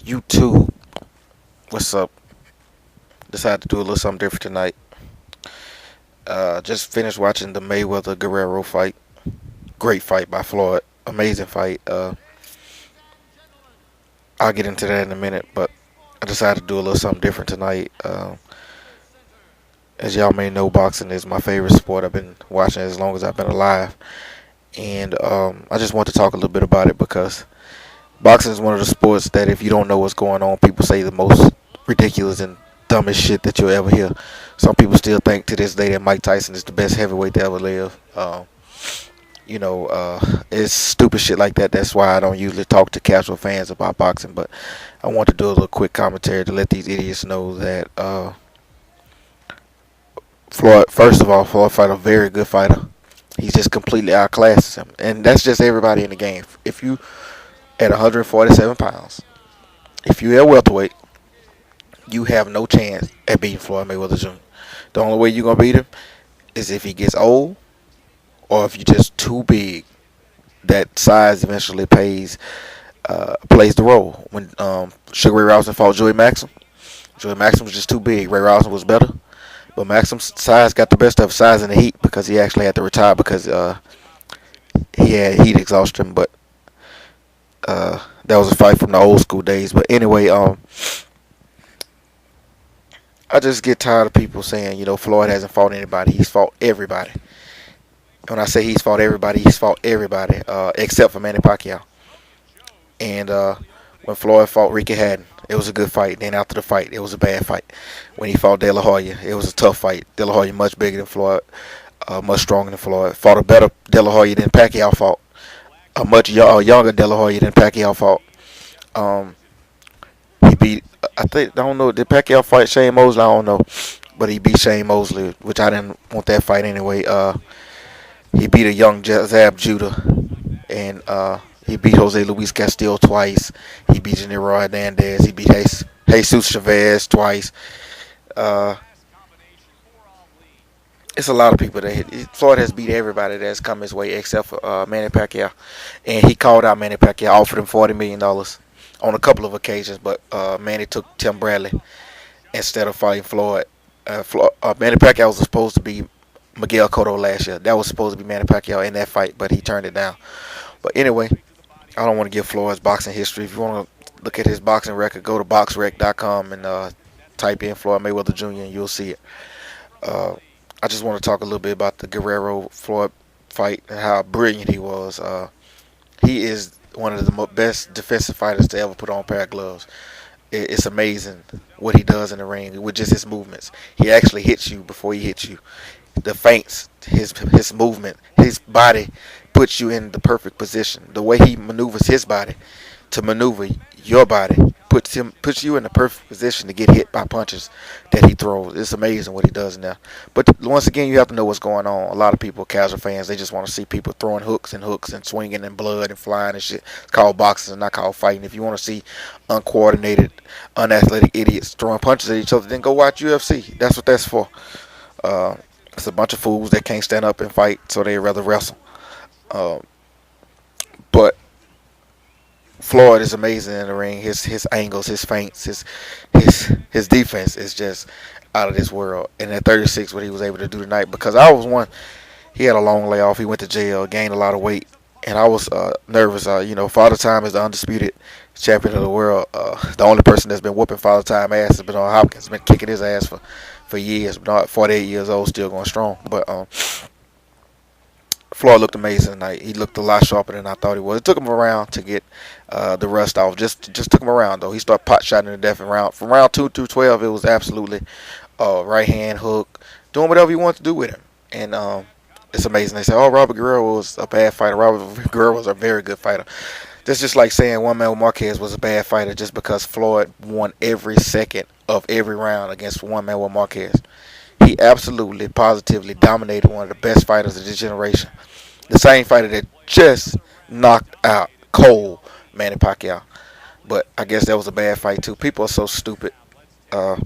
YouTube, what's up? Decided to do a little something different tonight. Just finished watching the Mayweather Guerrero fight. Great fight by Floyd. Amazing fight. I'll get into that in a minute, but I decided to do a little something different tonight. As y'all may know, boxing is my favorite sport. I've been watching it as long as I've been alive, and I just want to talk a little bit about it because boxing is one of the sports that if you don't know what's going on, people say the most ridiculous and dumbest shit that you'll ever hear. Some people still think to this day that Mike Tyson is the best heavyweight to ever live. It's stupid shit like that. That's why I don't usually talk to casual fans about boxing. But I want to do a little quick commentary to let these idiots know that Floyd, first of all, Floyd fight a very good fighter. He's just completely outclasses him, and that's just everybody in the game. If you at 147 pounds, if you at welterweight, you have no chance at beating Floyd Mayweather Jr. The only way you're gonna beat him is if he gets old or if you're just too big. That size eventually plays the role. When Sugar Ray Robinson fought Joey Maxim was just too big. Ray Robinson was better, but Maxim's size got the best of size in the heat because he actually had to retire because he had heat exhaustion. But that was a fight from the old school days. But anyway, I just get tired of people saying, Floyd hasn't fought anybody. He's fought everybody. When I say he's fought everybody except for Manny Pacquiao. And when Floyd fought Ricky Hatton, it was a good fight. Then after the fight, it was a bad fight. When he fought De La Hoya, it was a tough fight. De La Hoya much bigger than Floyd, much stronger than Floyd. Fought a better De La Hoya than Pacquiao fought. A much younger De La Hoya than Pacquiao fought. Um, he beat, I don't know, did Pacquiao fight Shane Mosley? I don't know. But he beat Shane Mosley, which I didn't want that fight anyway. He beat a young Zab Judah, and he beat Jose Luis Castillo twice. He beat Genaro Hernandez. He beat Jesus Chavez twice. Uh, it's a lot of people that Floyd has beat everybody that's come his way except for Manny Pacquiao, and he called out Manny Pacquiao, offered him $40 million on a couple of occasions, but Manny took Tim Bradley instead of fighting Floyd. Manny Pacquiao was supposed to be Miguel Cotto last year. That was supposed to be Manny Pacquiao in that fight, but he turned it down. But anyway, I don't want to give Floyd's boxing history. If you want to look at his boxing record, go to boxrec.com and type in Floyd Mayweather Jr. and you'll see it. Uh, I just want to talk a little bit about the Guerrero Floyd fight and how brilliant he was. He is one of the best defensive fighters to ever put on a pair of gloves. It's amazing what he does in the ring with just his movements. He actually hits you before he hits you. The feints, his movement, his body puts you in the perfect position. The way he maneuvers his body to maneuver your body puts you in the perfect position to get hit by punches that he throws. It's amazing what he does now. But once again, you have to know what's going on. A lot of people, casual fans, they just want to see people throwing hooks and swinging and blood and flying and shit. It's called boxing and not called fighting. If you want to see uncoordinated, unathletic idiots throwing punches at each other, then go watch UFC. That's what that's for. It's a bunch of fools that can't stand up and fight, so they'd rather wrestle. Um, but Floyd is amazing in the ring. His angles, his feints, his defense is just out of this world. And at 36, what he was able to do tonight, because I was one, he had a long layoff. He went to jail, gained a lot of weight, and I was nervous. Father Time is the undisputed champion of the world. The only person that's been whooping Father Time ass is Bernard Hopkins. Been kicking his ass for years. Bernard, 48 years old, still going strong. But Floyd looked amazing tonight. He looked a lot sharper than I thought he was. It took him around to get the rust off. Just took him around though. He started pot shotting to death from round 2 through 12. It was absolutely right hand hook, doing whatever he wanted to do with him. And it's amazing. They say, "Oh, Robert Guerrero was a bad fighter." Robert Guerrero was a very good fighter. That's just like saying Juan Manuel Marquez was a bad fighter just because Floyd won every second of every round against Juan Manuel Marquez. He absolutely, positively dominated one of the best fighters of this generation. The same fighter that just knocked out cold Manny Pacquiao. But I guess that was a bad fight too. People are so stupid uh,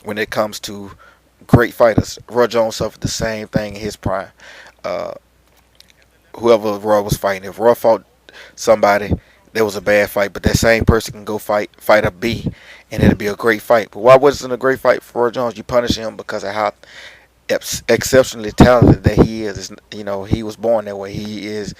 when it comes to great fighters. Roy Jones suffered the same thing in his prime. Uh, Whoever Roy was fighting, if Roy fought somebody that was a bad fight, but that same person can go fight a B, and it'll be a great fight. But why wasn't it a great fight for Roy Jones? You punish him because of how exceptionally talented that he is. He was born that way. He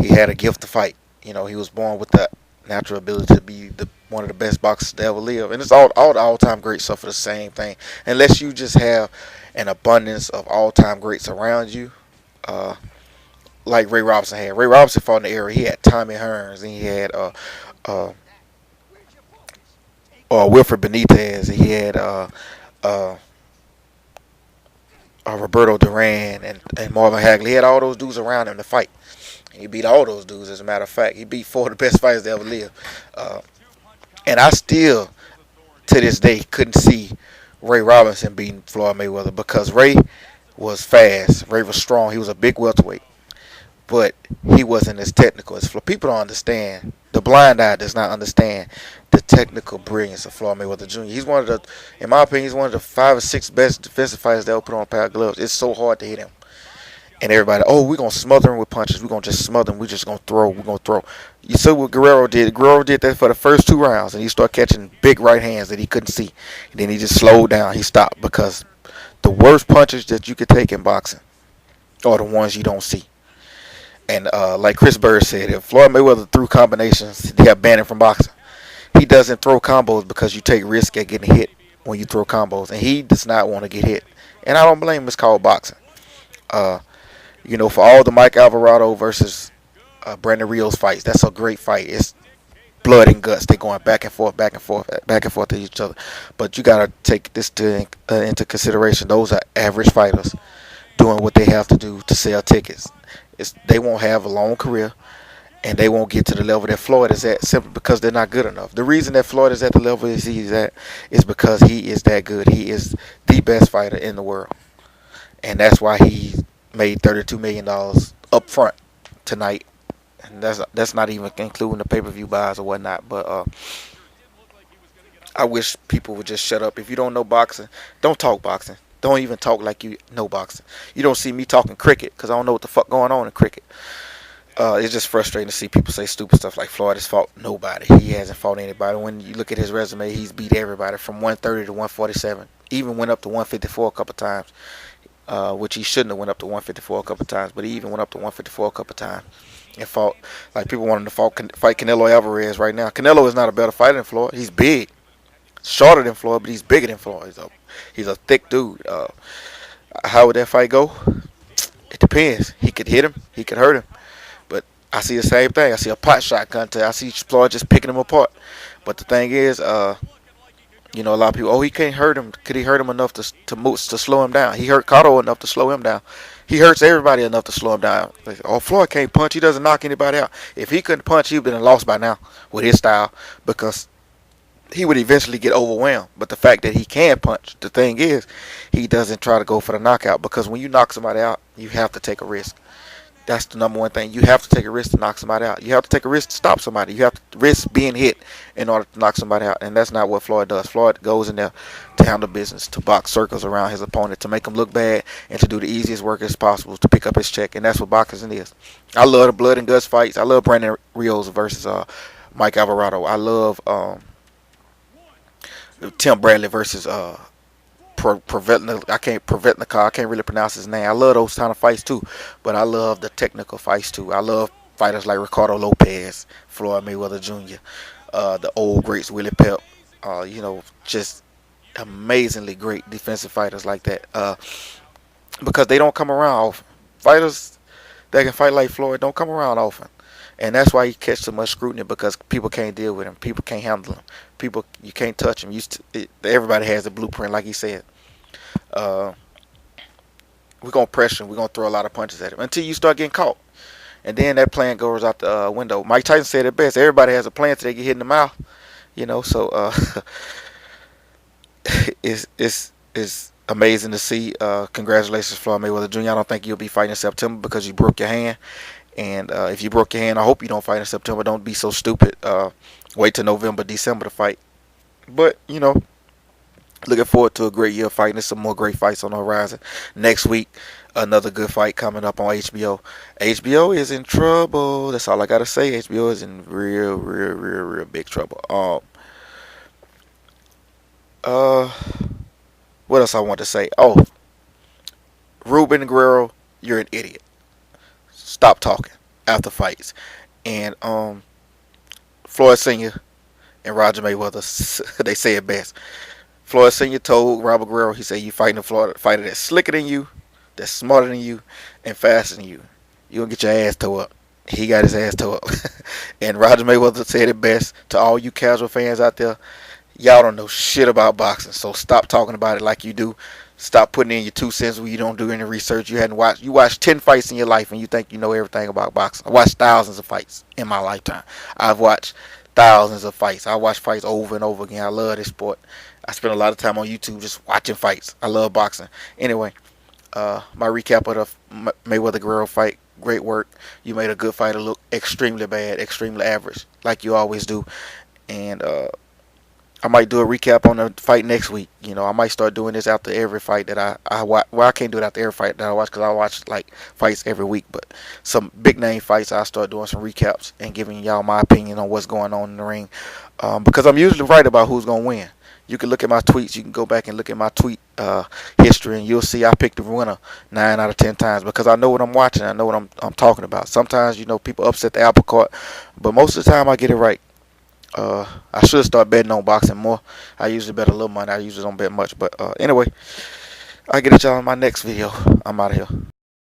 had a gift to fight. He was born with the natural ability to be one of the best boxers to ever live. And it's all the all-time greats suffer the same thing. Unless you just have an abundance of all-time greats around you, uh, like Ray Robinson had. Ray Robinson fought in the era. He had Tommy Hearns, and he had uh, Wilfred Benitez, and he had uh, Roberto Duran and Marvin Hagler. He had all those dudes around him to fight. He beat all those dudes, as a matter of fact. He beat four of the best fighters to ever live. Uh, and I still, to this day, couldn't see Ray Robinson beating Floyd Mayweather because Ray was fast. Ray was strong. He was a big welterweight. But he wasn't as technical as Floyd. People don't understand. The blind eye does not understand the technical brilliance of Floyd Mayweather Jr. He's one of the, in my opinion, he's one of the 5 or 6 best defensive fighters that ever put on a pair of gloves. It's so hard to hit him. And everybody, we're going to smother him with punches. We're going to just smother him. We're just going to throw. We're going to throw. You see what Guerrero did. Guerrero did that for the first 2 rounds, and he started catching big right hands that he couldn't see. And then he just slowed down. He stopped because the worst punches that you could take in boxing are the ones you don't see. And like Chris Bird said, if Floyd Mayweather threw combinations, they have banned him from boxing. He doesn't throw combos because you take risk at getting hit when you throw combos. And he does not want to get hit. And I don't blame him. It's called boxing. For all the Mike Alvarado versus Brandon Rios fights, that's a great fight. It's blood and guts. They're going back and forth, back and forth, back and forth to each other. But you got to take this into consideration. Those are average fighters doing what they have to do to sell tickets. They won't have a long career, and they won't get to the level that Floyd is at simply because they're not good enough. The reason that Floyd is at the level he's at is because he is that good. He is the best fighter in the world. And that's why he made $32 million up front tonight. And that's not even including the pay-per-view buys or whatnot. But I wish people would just shut up. If you don't know boxing, don't talk boxing. Don't even talk like you know boxing. You don't see me talking cricket because I don't know what the fuck going on in cricket. It's just frustrating to see people say stupid stuff like Floyd has fought nobody. He hasn't fought anybody. When you look at his resume, he's beat everybody from 130 to 147. Even went up to 154 a couple times. Which he shouldn't have went up to 154 a couple times, but he even went up to 154 a couple times and fought. Like people wanting to fight Canelo Alvarez right now. Canelo is not a better fighter than Floyd. He's big, shorter than Floyd, but he's bigger than Floyd. He's a thick dude. How would that fight go? It depends. He could hit him, he could hurt him, but I see the same thing. I see a pot shot contest. I see Floyd just picking him apart. But the thing is, a lot of people, he can't hurt him. Could he hurt him enough to slow him down? He hurt Cotto enough to slow him down. He hurts everybody enough to slow him down. Floyd can't punch. He doesn't knock anybody out. If he couldn't punch, he'd been lost by now with his style because he would eventually get overwhelmed. But the fact that he can punch, the thing is, he doesn't try to go for the knockout because when you knock somebody out, you have to take a risk. That's the number one thing. You have to take a risk to knock somebody out. You have to take a risk to stop somebody. You have to risk being hit in order to knock somebody out. And that's not what Floyd does. Floyd goes in there to handle business, to box circles around his opponent, to make him look bad, and to do the easiest work as possible to pick up his check. And that's what boxing is. I love the blood and guts fights. I love Brandon Rios versus Mike Alvarado. I love Tim Bradley versus I can't really pronounce his name. I love those kind of fights too, but I love the technical fights too. I love fighters like Ricardo Lopez, Floyd Mayweather Jr., the old greats Willie Pep. Just amazingly great defensive fighters like that. Because they don't come around often. Fighters that can fight like Floyd don't come around often. And that's why he catch so much scrutiny because people can't deal with him. People can't handle him. You can't touch him. Everybody has a blueprint, like he said. We're going to pressure him. We're going to throw a lot of punches at him until you start getting caught. And then that plan goes out the window. Mike Tyson said it best. Everybody has a plan until they get hit in the mouth. So it's amazing to see. Congratulations, Floyd Mayweather Jr. I don't think you'll be fighting in September because you broke your hand. And if you broke your hand, I hope you don't fight in September. Don't be so stupid. Wait till November, December to fight. But, looking forward to a great year of fighting. There's some more great fights on the horizon. Next week, Another good fight coming up on HBO. HBO is in trouble. That's all I gotta say. HBO is in real big trouble. Uh, what else I want to say? Oh, Ruben Guerrero, you're an idiot. Stop talking after fights. And Floyd Senior and Roger Mayweather, they say it best. Floyd Senior told Robert Guerrero, he said, "You fighting a Florida fighter that's slicker than you, that's smarter than you, and faster than you. You gonna get your ass tore up." He got his ass tore up. And Roger Mayweather said it best to all you casual fans out there. Y'all don't know shit about boxing, so stop talking about it like you do. Stop putting in your 2 cents where you don't do any research. You hadn't watched. You watched 10 fights in your life, and you think you know everything about boxing. I watched thousands of fights in my lifetime. I've watched thousands of fights. I watch fights over and over again. I love this sport. I spend a lot of time on YouTube just watching fights. I love boxing. Anyway, my recap of the Mayweather Guerrero fight. Great work. You made a good fighter look extremely bad, extremely average, like you always do. And I might do a recap on the fight next week. You know, I might start doing this after every fight that I watch. Well, I can't do it after every fight that I watch because I watch like fights every week. But some big name fights, I start doing some recaps and giving y'all my opinion on what's going on in the ring. Because I'm usually right about who's gonna win. You can look at my tweets. You can go back and look at my tweet history, and you'll see I picked the winner 9 out of 10 times because I know what I'm watching. I know what I'm talking about. Sometimes people upset the apple cart, but most of the time I get it right. I should start betting on boxing more. I usually bet a little money. I usually don't bet much. But anyway, I'll get at y'all in my next video. I'm out of here.